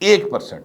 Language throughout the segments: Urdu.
1%,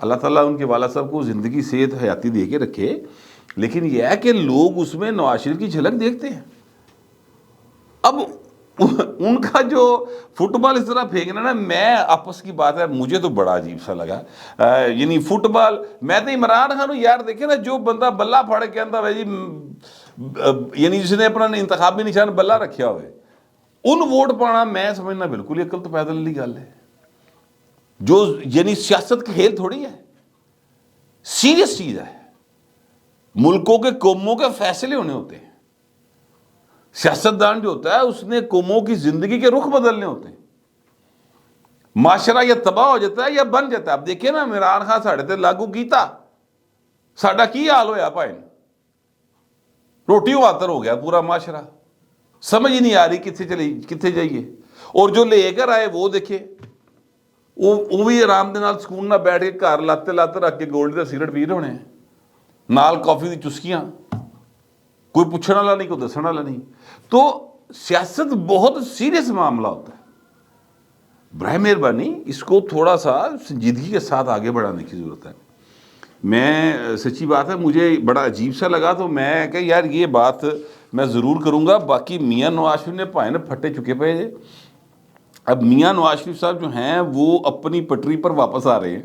اللہ تعالیٰ ان کے والد صاحب کو زندگی صحت حیاتی دے کے رکھے، لیکن یہ ہے کہ لوگ اس میں نواز شریف کی جھلک دیکھتے ہیں۔ اب ان کا جو فٹ بال اس طرح پھینکنا نا، میں آپس کی بات ہے، مجھے تو بڑا عجیب سا لگا، یعنی فٹ بال، میں تو عمران خان یار دیکھیں نا، جو بندہ بلہ پھاڑ کے اندر ہے جی، یعنی جس نے اپنا انتخابی نشان بلہ رکھیا ہوئے، ان ووٹ پانا میں سمجھنا بالکل ہی عقل تو پیدل والی گل ہے، جو یعنی سیاست کا کھیل تھوڑی ہے، سیریس چیز ہے، ملکوں کے قوموں کے فیصلے ہونے ہوتے ہیں، سیاستدان جو ہوتا ہے اس نے قوموں کی زندگی کے رخ بدلنے ہوتے ہیں، معاشرہ یا تباہ ہو جاتا ہے یا بن جاتا ہے۔ اب دیکھیں نا، عمران خان ساڑھے تے لاگو کیتا، ساڑھا کی حال ہویا پائن، روٹی واتر ہو گیا پورا معاشرہ، سمجھ ہی نہیں آ رہی کتنے جائیے، اور جو لے کر آئے وہ دیکھے، وہ بھی آرام دے نال سکون نہ بیٹھ کے گھر لاتے لاتے رکھ کے گولڈ کا سگرٹ پی رہے ہونے ہیں، نال کافی دی چسکیاں، کوئی پوچھنے والا نہیں، کوئی دسنے والا نہیں۔ تو سیاست بہت سیریس معاملہ ہوتا ہے، برائے مہربانی اس کو تھوڑا سا سنجیدگی کے ساتھ آگے بڑھانے کی ضرورت ہے۔ میں سچی بات ہے، مجھے بڑا عجیب سا لگا، تو میں کہ یار یہ بات میں ضرور کروں گا۔ باقی میاں نواز شریف نے پائے نا پھٹے چکے پہ، اب میاں نواز شریف صاحب جو ہیں وہ اپنی پٹری پر واپس آ رہے ہیں،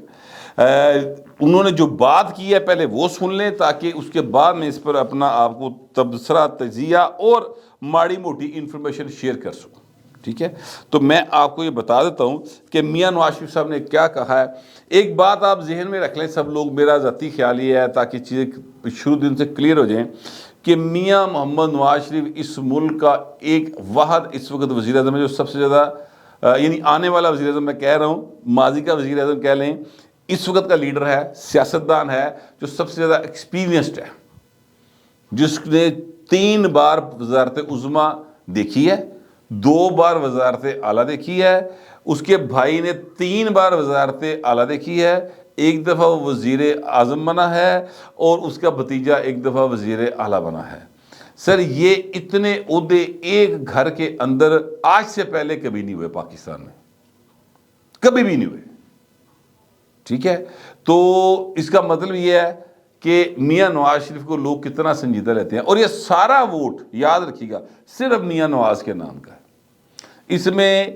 انہوں نے جو بات کی ہے پہلے وہ سن لیں، تاکہ اس کے بعد میں اس پر اپنا آپ کو تبصرہ، تجزیہ اور ماڑی موٹی انفارمیشن شیئر کر سکوں، ٹھیک ہے؟ تو میں آپ کو یہ بتا دیتا ہوں کہ میاں نواز شریف صاحب نے کیا کہا ہے۔ ایک بات آپ ذہن میں رکھ لیں سب لوگ، میرا ذاتی خیال یہ ہے تاکہ چیزیں شروع دن سے کلیئر ہو جائیں، کہ میاں محمد نواز شریف اس ملک کا ایک واحد اس وقت وزیر اعظم ہے جو سب سے زیادہ، یعنی آنے والا وزیر اعظم میں کہہ رہا ہوں، ماضی کا وزیر اعظم کہہ لیں، اس وقت کا لیڈر ہے، سیاستدان ہے جو سب سے زیادہ ایکسپیرینسڈ ہے، جس نے 3 بار وزارت عظمیٰ دیکھی ہے، 2 بار وزارت اعلیٰ دیکھی ہے، اس کے بھائی نے 3 بار وزارت اعلیٰ دیکھی ہے، 1 دفعہ وہ وزیر اعظم بنا ہے، اور اس کا بھتیجا 1 دفعہ وزیر اعلیٰ بنا ہے۔ سر یہ اتنے عہدے ایک گھر کے اندر آج سے پہلے کبھی نہیں ہوئے پاکستان میں، کبھی بھی نہیں ہوئے، ٹھیک ہے؟ تو اس کا مطلب یہ ہے کہ میاں نواز شریف کو لوگ کتنا سنجیدہ لیتے ہیں، اور یہ سارا ووٹ یاد رکھیے گا صرف میاں نواز کے نام کا ہے۔ اس میں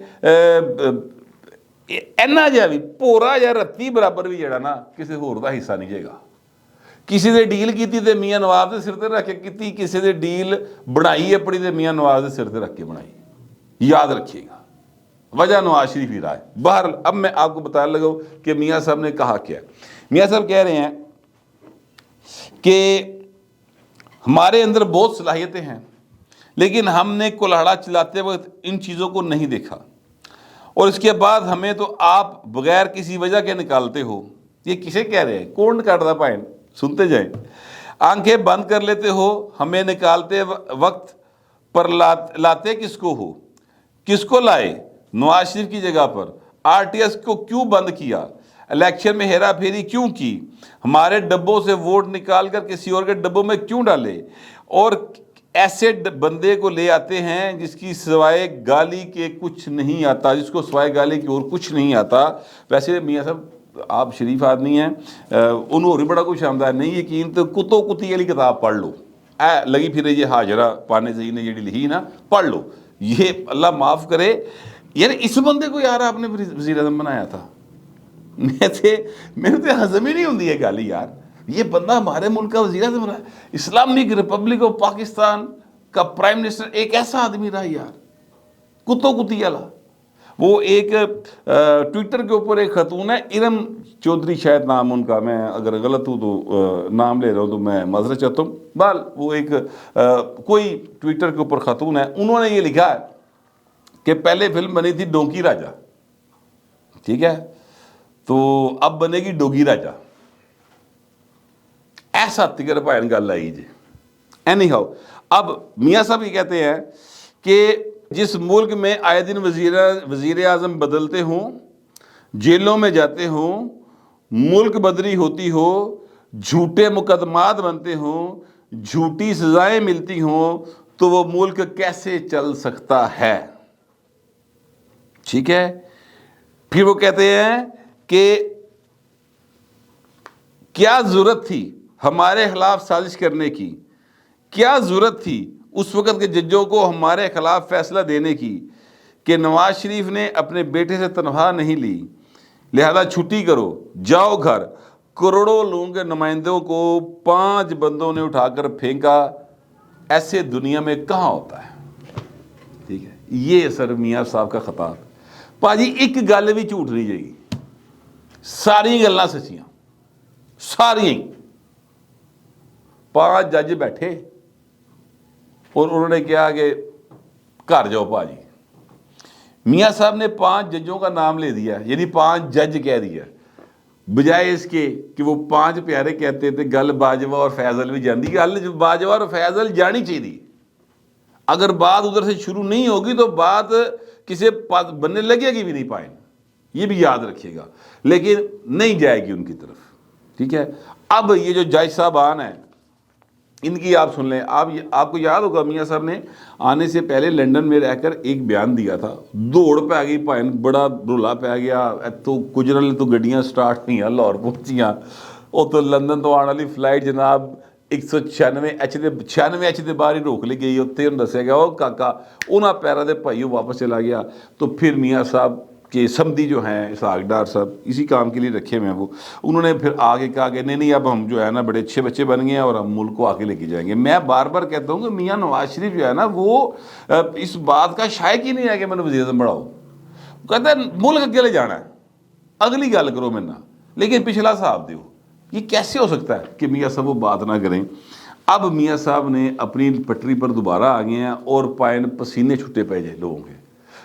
اینا جا بھی پورا یا رتی برابر بھی جڑا نا کسی ہور دا حصہ نہیں جائے گا۔ کسی نے ڈیل کیتی تے میاں نواز دے سر تے رکھ کے کیتی، کسی نے ڈیل بنائی اپنی تے میاں نواز دے سر تے رکھ کے بنائی، یاد رکھیے گا، وجہ نواز شریف ہی رہا ہے۔ بہرحال اب میں آپ کو بتانے لگا کہ میاں صاحب نے کہا کیا۔ میاں صاحب کہہ رہے ہیں کہ ہمارے اندر بہت صلاحیتیں ہیں، لیکن ہم نے کلاڑا چلاتے وقت ان چیزوں کو نہیں دیکھا، اور اس کے بعد ہمیں تو آپ بغیر کسی وجہ کے نکالتے ہو۔ یہ کسے کہہ رہے ہیں؟ کون کاٹتا پائن؟ سنتے جائیں۔ آنکھیں بند کر لیتے ہو، ہمیں نکالتے وقت پر لاتے کس کو ہو؟ کس کو لائے؟ نواز شریف کی جگہ پر۔ آر ٹی ایس کو کیوں بند کیا؟ الیکشن میں ہیرا پھیری کیوں کی؟ ہمارے ڈبوں سے ووٹ نکال کر کسی اور کے ڈبوں میں کیوں ڈالے؟ اور ایسے بندے کو لے آتے ہیں جس کی سوائے گالی کے کچھ نہیں آتا، جس کو سوائے گالی کی اور کچھ نہیں آتا۔ ویسے میاں صاحب آپ شریف آدمی ہیں، انہوں اور بڑا کچھ آمدہ نہیں، یقین تو کتوں کتی والی کتاب پڑھ لو، لگی پھر یہ حاجرہ پانے سے نے جڑی لکھی نا، پڑھ لو، یہ اللہ معاف کرے۔ یار اس بندے کو یار آپ نے وزیر اعظم بنایا تھا، میرے تو ہضم ہی نہیں ہوتی ہے گالی یار، یہ بندہ ہمارے ملک کا وزیر اعظم رہا ہے، اسلامک ریپبلک آف پاکستان کا پرائم منسٹر، ایک ایسا آدمی رہا یار، کتوں کتی والا۔ وہ ایک ٹویٹر کے اوپر ایک خاتون ہے، ارم چودھری شاید نام ان کا، میں اگر غلط ہوں تو نام لے رہا ہوں تو میں معذرت چاہتا ہوں، بال وہ ایک کوئی ٹویٹر کے اوپر خاتون ہے، انہوں نے یہ لکھا ہے کہ پہلے فلم بنی تھی ڈونکی راجا، ٹھیک ہے، تو اب بنے گی ڈوگی راجا۔ ایسا تکر پائن گل آئی جی۔ اینی ہاؤ، اب میاں صاحب یہ کہتے ہیں کہ جس ملک میں آئے دن وزیر اعظم بدلتے ہوں، جیلوں میں جاتے ہوں، ملک بدری ہوتی ہو، جھوٹے مقدمات بنتے ہوں، جھوٹی سزائیں ملتی ہوں، تو وہ ملک کیسے چل سکتا ہے؟ ٹھیک ہے، پھر وہ کہتے ہیں کہ کیا ضرورت تھی ہمارے خلاف سازش کرنے کی؟ کیا ضرورت تھی اس وقت کے ججوں کو ہمارے خلاف فیصلہ دینے کی کہ نواز شریف نے اپنے بیٹے سے تنخواہ نہیں لی، لہذا چھٹی کرو، جاؤ گھر؟ کروڑوں لوگوں کے نمائندوں کو 5 بندوں نے اٹھا کر پھینکا، ایسے دنیا میں کہاں ہوتا ہے؟ ٹھیک ہے، یہ سر میاں صاحب کا خطاب۔ پاجی ایک گل بھی جھوٹ نہیں جائے گی، ساری گلاں سچیاں، ساری۔ 5 جج بیٹھے اور انہوں نے کہا کہ گھر جاؤ پاجی۔ میاں صاحب نے 5 ججوں کا نام لے دیا، یعنی 5 جج کہہ دیا، بجائے اس کے کہ وہ 5 پیارے کہتے تھے گل باجوہ اور فیضل بھی جاندی، گل باجوہ اور فیضل جانی چاہیے۔ اگر بات ادھر سے شروع نہیں ہوگی تو بات کسی بننے لگے گی بھی نہیں پائیں، یہ بھی یاد رکھیے گا، لیکن نہیں جائے گی ان کی طرف۔ ٹھیک ہے، اب یہ جو جج صاحبان ہیں ان کی آپ سن لیں۔ آپ کو یاد ہوگا میاں صاحب نے آنے سے پہلے لنڈن میں رہ کر ایک بیان دیا تھا، دوڑ پہ گئی پائن، بڑا رولا پہ گیا، تو گجرل تو گڈیاں سٹارٹ نہیں ہیں، لاہور پہنچیاں، وہ تو لندن تو آنے والی فلائٹ جناب 196 ایچ دے باہر ہی روک لی گئی، اتنے انہوں دسیا گیا وہ کاکا انہاں پیرا دے بھائیوں واپس چلا گیا۔ تو پھر میاں صاحب کے سمدھی جو ہیں اسحاق ڈار صاحب اسی کام کے لیے رکھے ہوئے ہیں، وہ انہوں نے پھر آگے کہا کہ نہیں اب ہم جو ہے نا بڑے اچھے بچے بن گئے ہیں اور ہم ملک کو آگے لے کے جائیں گے۔ میں بار بار کہتا ہوں کہ میاں نواز شریف جو ہے نا وہ اس بات کا شائق ہی نہیں ہے کہ میں نے وزیر اعظم بڑھاؤ، کہتا ہے ملک اگے لے جانا ہے، اگلی گل کرو میرے نال، لیکن پچھلا صاحب دیو۔ یہ کیسے ہو سکتا ہے کہ میاں صاحب وہ بات نہ کریں؟ اب میاں صاحب نے اپنی پٹری پر دوبارہ آ گئے ہیں اور پائن پسینے چھٹے پہ جائے لوگوں کے،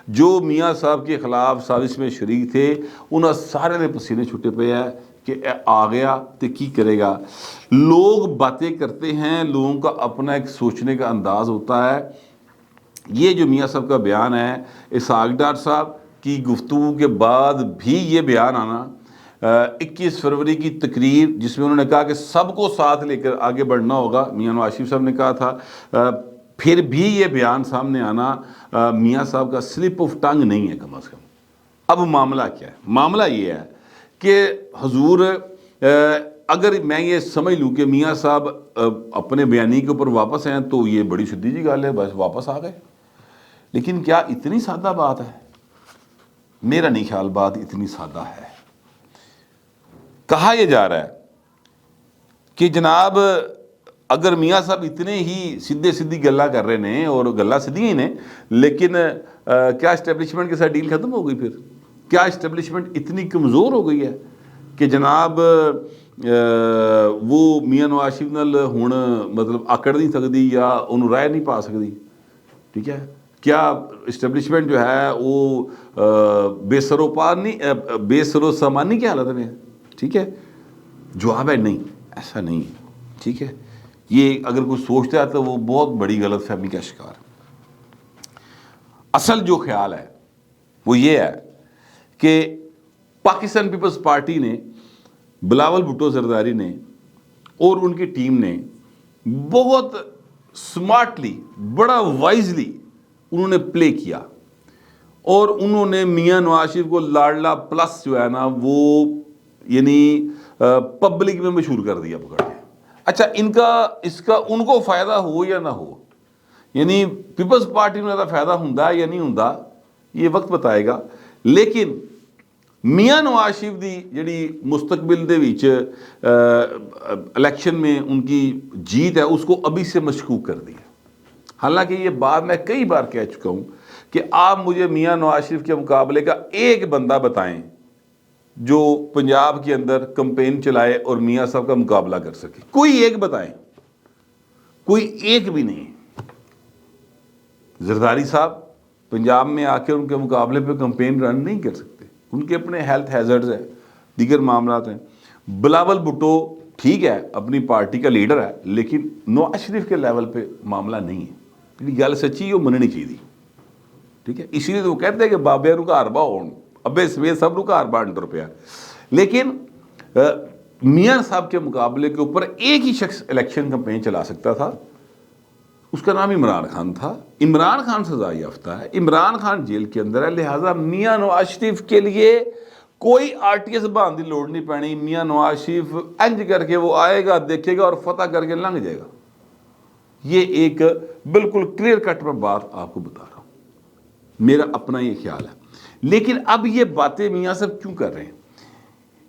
جو میاں صاحب کے خلاف سازش میں شریک تھے انہاں سارے نے پسینے چھٹے پہ ہے کہ آ گیا تو کی کرے گا۔ لوگ باتیں کرتے ہیں، لوگوں کا اپنا ایک سوچنے کا انداز ہوتا ہے۔ یہ جو میاں صاحب کا بیان ہے، اسحاق ڈار صاحب کی گفتگو کے بعد بھی یہ بیان آنا، 21 فروری کی تقریر جس میں انہوں نے کہا کہ سب کو ساتھ لے کر آگے بڑھنا ہوگا، میاں نواز شریف صاحب نے کہا تھا، پھر بھی یہ بیان سامنے آنا میاں صاحب کا سلپ آف ٹنگ نہیں ہے کم از کم۔ اب معاملہ کیا ہے؟ معاملہ یہ ہے کہ حضور اگر میں یہ سمجھ لوں کہ میاں صاحب اپنے بیانی کے اوپر واپس ہیں تو یہ بڑی سدھی جی گل ہے، بس واپس آ گئے۔ لیکن کیا اتنی سادہ بات ہے؟ میرا نہیں خیال بات اتنی سادہ ہے۔ کہا یہ جا رہا ہے کہ جناب اگر میاں صاحب اتنے ہی سیدھی گلاں کر رہے ہیں اور گلاں سیدھیاں ہی نے، لیکن کیا اسٹیبلشمنٹ کے ساتھ ڈیل ختم ہو گئی؟ پھر کیا اسٹیبلشمنٹ اتنی کمزور ہو گئی ہے کہ جناب وہ میاں نواز شریف نال ہن مطلب آکڑ نہیں سکتی یا انہوں رائے نہیں پا سکتی؟ ٹھیک ہے، کیا اسٹیبلشمنٹ جو ہے وہ بے سر و پا نہیں، بے سر و سامانی کی حالت میں ہے؟ ٹھیک ہے، جواب ہے نہیں، ایسا نہیں ہے۔ ٹھیک ہے، یہ اگر کوئی سوچتا ہے تو وہ بہت بڑی غلط فہمی کا شکار۔ اصل جو خیال ہے وہ یہ ہے کہ پاکستان پیپلز پارٹی نے، بلاول بھٹو زرداری نے اور ان کی ٹیم نے بہت سمارٹلی، بڑا وائزلی انہوں نے پلے کیا، اور انہوں نے میاں نواز شریف کو لاڈلا پلس جو ہے نا وہ یعنی پبلک میں مشہور کر دیا پکڑ کے۔ اچھا اس کا ان کو فائدہ ہو یا نہ ہو، یعنی پیپلز پارٹی میں زیادہ فائدہ ہوندا یا نہیں ہوندا یہ وقت بتائے گا، لیکن میاں نواز شریف دی جڑی مستقبل دے وچ الیکشن میں ان کی جیت ہے اس کو ابھی سے مشکوک کر دیا۔ حالانکہ یہ بات میں کئی بار کہہ چکا ہوں کہ آپ مجھے میاں نواز شریف کے مقابلے کا ایک بندہ بتائیں جو پنجاب کے اندر کمپین چلائے اور میاں صاحب کا مقابلہ کر سکے، کوئی ایک بتائیں، کوئی ایک بھی نہیں۔ زرداری صاحب پنجاب میں آ کے ان کے مقابلے پہ کمپین رن نہیں کر سکتے، ان کے اپنے ہیلتھ ہیزرڈز ہیں، دیگر معاملات ہیں۔ بلاول بھٹو ٹھیک ہے اپنی پارٹی کا لیڈر ہے، لیکن نواز شریف کے لیول پہ معاملہ نہیں ہے۔ یہ گل سچی وہ مننی چاہیے۔ ٹھیک ہے، اسی لیے تو وہ کہتے ہیں کہ بابے نو گھر باؤ، ابے سویر سب نو گھر بانٹ روپیہ۔ لیکن میاں صاحب کے مقابلے کے اوپر ایک ہی شخص الیکشن کمپین چلا سکتا تھا، اس کا نام عمران خان تھا۔ عمران خان سزا یافتہ ہے، عمران خان جیل کے اندر ہے، لہٰذا میاں نواز شریف کے لیے کوئی آر ٹی ایس بہان دی لوڑ نہیں پینی. میاں نواز شریف انج کر کے وہ آئے گا, دیکھے گا اور فتح کر کے لنگ جائے گا. یہ ایک بالکل کلیئر کٹ میں بات آپ کو بتا رہا ہوں, میرا اپنا یہ خیال ہے. لیکن اب یہ باتیں میاں صاحب کیوں کر رہے ہیں؟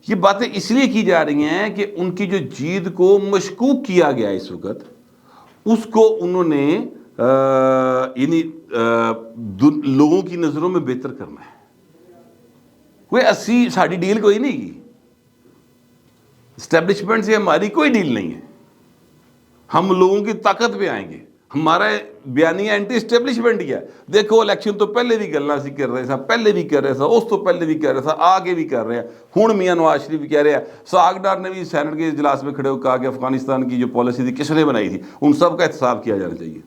یہ باتیں اس لیے کی جا رہی ہیں کہ ان کی جو جیت کو مشکوک کیا گیا اس وقت, اس کو انہوں نے یعنی لوگوں کی نظروں میں بہتر کرنا ہے. کوئی اسی ساڑھی ڈیل کوئی نہیں کی, اسٹیبلشمنٹ سے ہماری کوئی ڈیل نہیں ہے. ہم لوگوں کی طاقت پہ آئیں گے. ہمارا بیانیہ اینٹی اسٹیبلشمنٹ ہی ہے. دیکھو الیکشن تو پہلے بھی گلاں سی کر رہے سا, پہلے بھی کر رہے سا, اس تو پہلے بھی کر رہے سا, آگے بھی کر رہے ہیں. ہوں میاں نواز شریف کہہ رہے ہیں. ساگ ڈار نے بھی سینٹ کے اجلاس میں کھڑے ہو کہا کہ افغانستان کی جو پالیسی تھی کس نے بنائی تھی, ان سب کا احتساب کیا جانا چاہیے.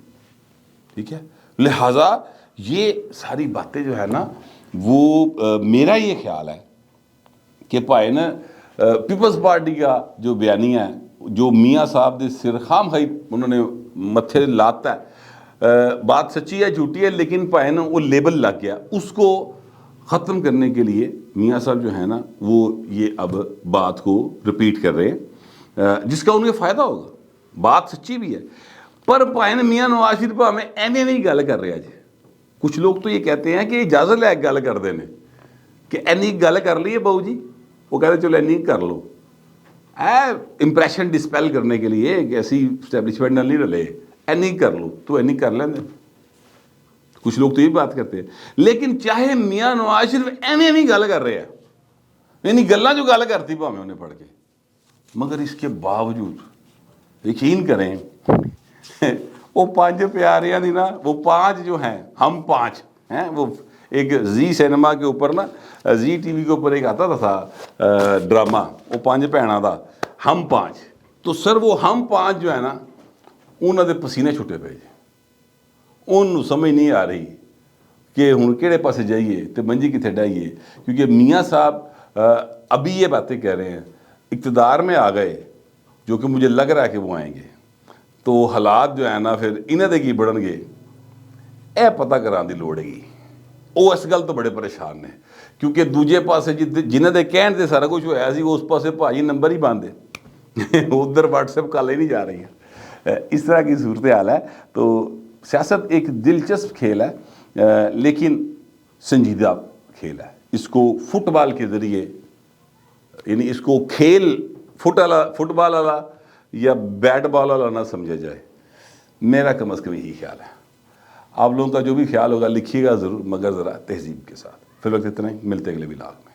ٹھیک ہے, لہٰذا یہ ساری باتیں جو ہے نا, وہ میرا یہ خیال ہے کہ پائے نا پیپلز پارٹی کا جو بیانیہ ہے, جو میاں صاحب دے سر خام خائی انہوں نے متھے لاتا ہے, بات سچی ہے جھوٹی ہے, لیکن پائے نا وہ لیبل لگ گیا, اس کو ختم کرنے کے لیے میاں صاحب جو ہے نا وہ یہ اب بات کو رپیٹ کر رہے ہیں, جس کا انہیں فائدہ ہوگا. بات سچی بھی ہے, پر پائے نا میاں نواز شریف ہمیں ایویں نہیں گل کر رہے. جی کچھ لوگ تو یہ کہتے ہیں کہ اجازت لے گل کر دینے کہ اینی گل کر لیے بہو جی, وہ کہتے چلو اینی کر لو, امپریشن ڈسپیل کرنے کے لیے کہ ایسی اسٹیبلشمنٹ نہ نہیں رلے, اینی کر لو تو اینی کر لیں. کچھ لوگ تو یہ بات کرتے ہیں. لیکن چاہے میاں نواز شریف ایویں نہیں گل کر رہے ہیں, یعنی گلاں جو گل کرتی پاویں انہیں پڑھ کے, مگر اس کے باوجود یقین کریں وہ 5 پیاریاں دی نا, وہ 5 جو ہیں, ہم 5 ہیں, وہ ایک زی سینما کے اوپر نا, زی ٹی وی کے اوپر ایک آتا تھا ڈرامہ, وہ 5 بھیناں دا, ہم 5. تو سر وہ ہم 5 جو ہے نا, انہوں دے پسینے چھٹے پے جی. انہوں سمجھ نہیں آ رہی کہ ہن کہڑے پاسے جائیے تو منجی کتنے ڈائیے, کیونکہ میاں صاحب ابھی یہ باتیں کہہ رہے ہیں, اقتدار میں آ گئے, جو کہ مجھے لگ رہا ہے کہ وہ آئیں گے, تو حالات جو ہے نا پھر انہیں دے کی بڑھن گے, اے پتہ کران دی لوڑ گی. وہ اس گل تو بڑے پریشان نے, کیونکہ دوجے پاسے جنہیں دے کہن دے سارا کچھ ہویا سی, اس پاسے بھائی نمبر ہی باندھے, ادھر واٹس ایپ کالیں نہیں جا رہی ہیں. اس طرح کی صورتحال ہے. تو سیاست ایک دلچسپ کھیل ہے, لیکن سنجیدہ کھیل ہے. اس کو فٹ بال کے ذریعے, یعنی اس کو کھیل فٹ بال والا یا بیٹ بال والا نہ سمجھا جائے. میرا کم از کم یہی خیال ہے. آپ لوگوں کا جو بھی خیال ہوگا لکھیے گا ضرور, مگر ذرا تہذیب کے ساتھ. فی الوقت اتنا ہی, ملتے اگلے ولاگ میں.